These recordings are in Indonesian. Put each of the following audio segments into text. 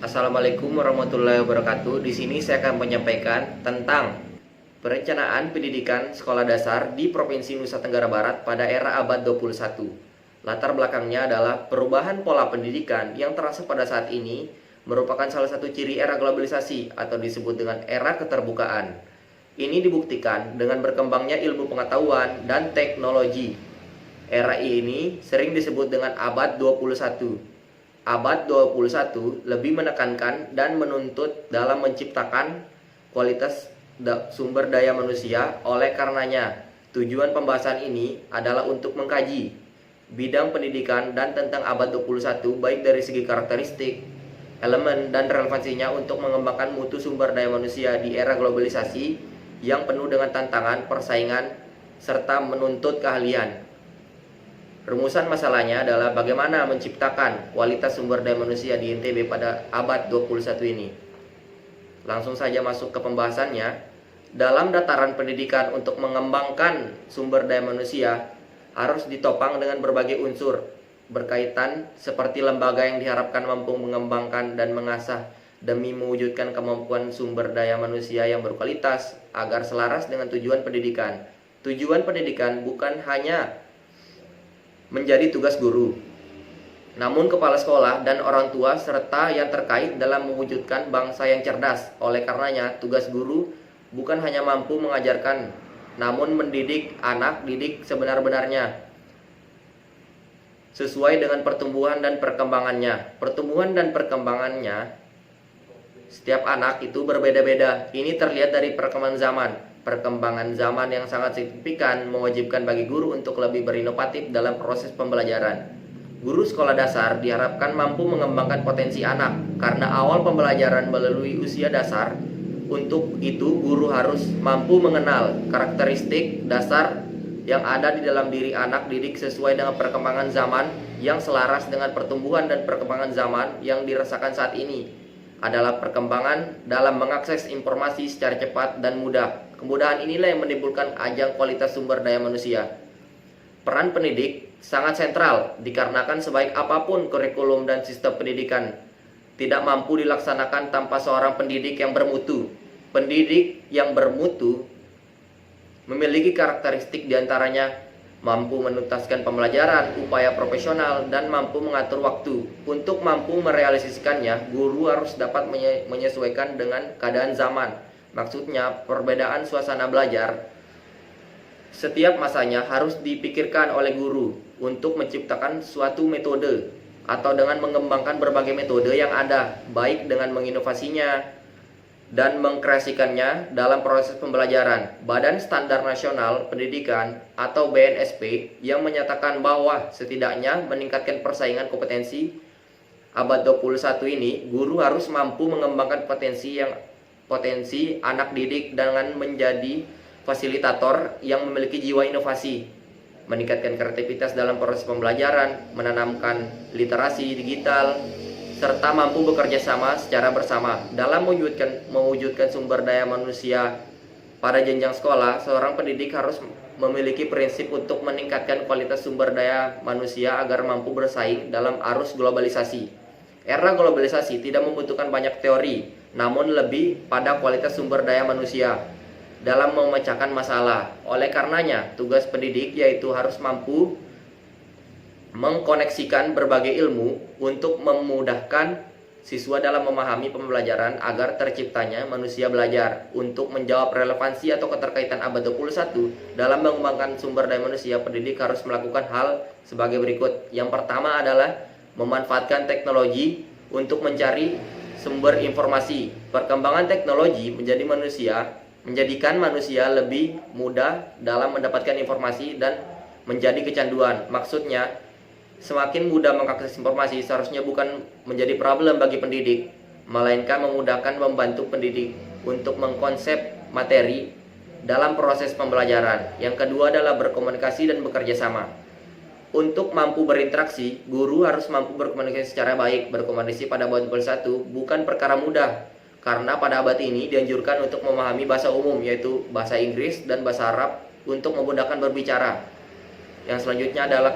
Assalamualaikum warahmatullahi wabarakatuh. Di sini saya akan menyampaikan tentang perencanaan pendidikan sekolah dasar di Provinsi Nusa Tenggara Barat pada era abad 21. Latar belakangnya adalah perubahan pola pendidikan yang terasa pada saat ini merupakan salah satu ciri era globalisasi atau disebut dengan era keterbukaan. Ini dibuktikan dengan berkembangnya ilmu pengetahuan dan teknologi. Era ini sering disebut dengan abad 21. Abad 21 lebih menekankan dan menuntut dalam menciptakan kualitas sumber daya manusia. Oleh karenanya, tujuan pembahasan ini adalah untuk mengkaji bidang pendidikan dan tentang abad 21 baik dari segi karakteristik, elemen, dan relevansinya untuk mengembangkan mutu sumber daya manusia di era globalisasi yang penuh dengan tantangan, persaingan, serta menuntut keahlian. Rumusan masalahnya adalah bagaimana menciptakan kualitas sumber daya manusia di NTB pada abad 21 ini. Langsung saja masuk ke pembahasannya. Dalam dataran pendidikan untuk mengembangkan sumber daya manusia harus ditopang dengan berbagai unsur berkaitan seperti lembaga yang diharapkan mampu mengembangkan dan mengasah demi mewujudkan kemampuan sumber daya manusia yang berkualitas agar selaras dengan tujuan pendidikan. Tujuan pendidikan bukan hanya menjadi tugas guru, namun kepala sekolah dan orang tua serta yang terkait dalam mewujudkan bangsa yang cerdas. Oleh karenanya, tugas guru bukan hanya mampu mengajarkan, namun mendidik anak didik sebenar-benarnya sesuai dengan pertumbuhan dan perkembangannya. Pertumbuhan dan perkembangannya setiap anak itu berbeda-beda. Ini terlihat dari perkembangan zaman. Perkembangan zaman yang sangat signifikan mewajibkan bagi guru untuk lebih berinovatif dalam proses pembelajaran. Guru sekolah dasar diharapkan mampu mengembangkan potensi anak karena awal pembelajaran melalui usia dasar. Untuk itu, guru harus mampu mengenal karakteristik dasar yang ada di dalam diri anak didik sesuai dengan perkembangan zaman yang selaras dengan pertumbuhan dan perkembangan zaman yang dirasakan saat ini. Adalah perkembangan dalam mengakses informasi secara cepat dan mudah. Kemudahan inilah yang menimbulkan ajang kualitas sumber daya manusia. Peran pendidik sangat sentral dikarenakan sebaik apapun kurikulum dan sistem pendidikan tidak mampu dilaksanakan tanpa seorang pendidik yang bermutu. Pendidik yang bermutu memiliki karakteristik diantaranya mampu menuntaskan pembelajaran, upaya profesional, dan mampu mengatur waktu. Untuk mampu merealisasikannya, guru harus dapat menyesuaikan dengan keadaan zaman. Maksudnya, perbedaan suasana belajar setiap masanya harus dipikirkan oleh guru untuk menciptakan suatu metode atau dengan mengembangkan berbagai metode yang ada, baik dengan menginovasinya dan mengkreasikannya dalam proses pembelajaran. Badan Standar Nasional Pendidikan atau BNSP yang menyatakan bahwa setidaknya meningkatkan persaingan kompetensi abad 21 ini, guru harus mampu mengembangkan potensi anak didik dengan menjadi fasilitator yang memiliki jiwa inovasi, meningkatkan kreativitas dalam proses pembelajaran, menanamkan literasi digital, serta mampu bekerja sama secara bersama. Dalam mewujudkan sumber daya manusia pada jenjang sekolah, seorang pendidik harus memiliki prinsip untuk meningkatkan kualitas sumber daya manusia agar mampu bersaing dalam arus globalisasi. Era globalisasi tidak membutuhkan banyak teori, namun lebih pada kualitas sumber daya manusia dalam memecahkan masalah. Oleh karenanya, tugas pendidik yaitu harus mampu mengkoneksikan berbagai ilmu untuk memudahkan siswa dalam memahami pembelajaran agar terciptanya manusia belajar. Untuk menjawab relevansi atau keterkaitan abad 21 dalam mengembangkan sumber daya manusia, pendidik harus melakukan hal sebagai berikut. Yang pertama adalah memanfaatkan teknologi untuk mencari sumber informasi. Perkembangan teknologi menjadikan manusia lebih mudah dalam mendapatkan informasi dan menjadi kecanduan. Maksudnya, semakin mudah mengakses informasi seharusnya bukan menjadi problem bagi pendidik, melainkan memudahkan membantu pendidik untuk mengkonsep materi dalam proses pembelajaran. Yang kedua adalah berkomunikasi dan bekerja sama. Untuk mampu berinteraksi, guru harus mampu berkomunikasi secara baik. Berkomunikasi pada abad 21 bukan perkara mudah, karena pada abad ini dianjurkan untuk memahami bahasa umum, yaitu bahasa Inggris dan bahasa Arab untuk memudahkan berbicara. Yang selanjutnya adalah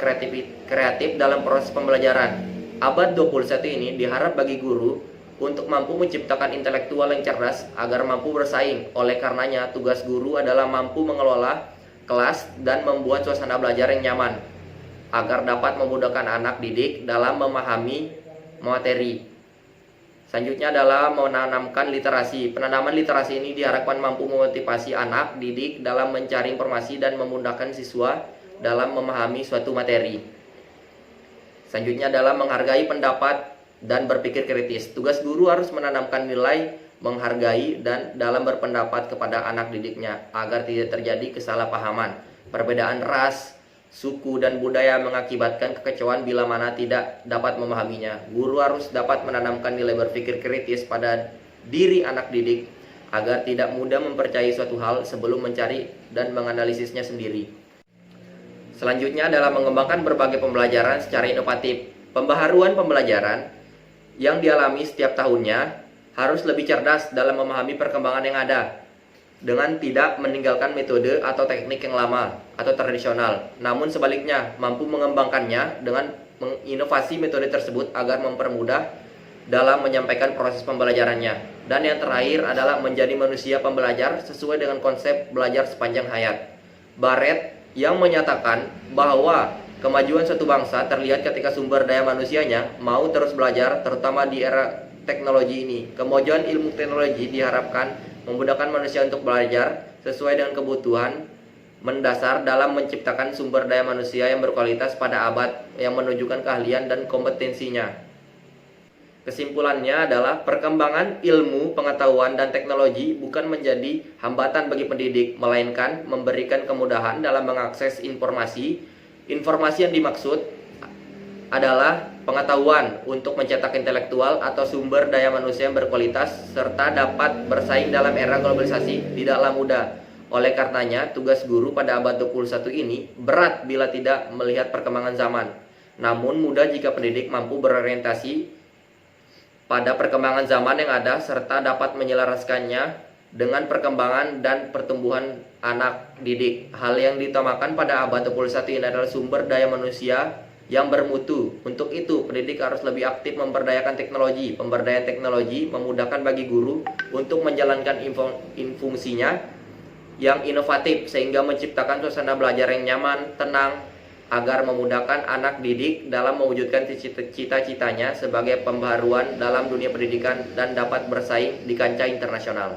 kreatif dalam proses pembelajaran. Abad 21 ini diharap bagi guru untuk mampu menciptakan intelektual yang cerdas agar mampu bersaing. Oleh karenanya, tugas guru adalah mampu mengelola kelas dan membuat suasana belajar yang nyaman agar dapat memudahkan anak didik dalam memahami materi. Selanjutnya adalah menanamkan literasi. Penanaman literasi ini diharapkan mampu memotivasi anak didik dalam mencari informasi dan memudahkan siswa dalam memahami suatu materi. Selanjutnya adalah menghargai pendapat dan berpikir kritis. Tugas guru harus menanamkan nilai menghargai dan dalam berpendapat kepada anak didiknya agar tidak terjadi kesalahpahaman. Perbedaan ras, suku, dan budaya mengakibatkan kekecewaan bila mana tidak dapat memahaminya. Guru harus dapat menanamkan nilai berpikir kritis pada diri anak didik agar tidak mudah mempercayai suatu hal sebelum mencari dan menganalisisnya sendiri. Selanjutnya adalah mengembangkan berbagai pembelajaran secara inovatif. Pembaharuan pembelajaran yang dialami setiap tahunnya harus lebih cerdas dalam memahami perkembangan yang ada dengan tidak meninggalkan metode atau teknik yang lama atau tradisional, namun sebaliknya mampu mengembangkannya dengan menginovasi metode tersebut agar mempermudah dalam menyampaikan proses pembelajarannya. Dan yang terakhir adalah menjadi manusia pembelajar sesuai dengan konsep belajar sepanjang hayat. Barrett yang menyatakan bahwa kemajuan suatu bangsa terlihat ketika sumber daya manusianya mau terus belajar, terutama di era teknologi ini. Kemajuan ilmu teknologi diharapkan memudahkan manusia untuk belajar sesuai dengan kebutuhan mendasar dalam menciptakan sumber daya manusia yang berkualitas pada abad yang menunjukkan keahlian dan kompetensinya. Kesimpulannya adalah perkembangan ilmu, pengetahuan, dan teknologi bukan menjadi hambatan bagi pendidik, melainkan memberikan kemudahan dalam mengakses informasi. Informasi yang dimaksud adalah pengetahuan untuk mencetak intelektual atau sumber daya manusia yang berkualitas serta dapat bersaing dalam era globalisasi tidaklah mudah. Oleh karenanya, tugas guru pada abad 21 ini berat bila tidak melihat perkembangan zaman. Namun mudah jika pendidik mampu berorientasi pada perkembangan zaman yang ada serta dapat menyelaraskannya dengan perkembangan dan pertumbuhan anak didik. Hal yang diutamakan pada abad 21 ini adalah sumber daya manusia yang bermutu. Untuk itu, pendidik harus lebih aktif memberdayakan teknologi. Pemberdayaan teknologi memudahkan bagi guru untuk menjalankan fungsinya yang inovatif sehingga menciptakan suasana belajar yang nyaman, tenang, agar memudahkan anak didik dalam mewujudkan cita-citanya sebagai pembaharuan dalam dunia pendidikan dan dapat bersaing di kancah internasional.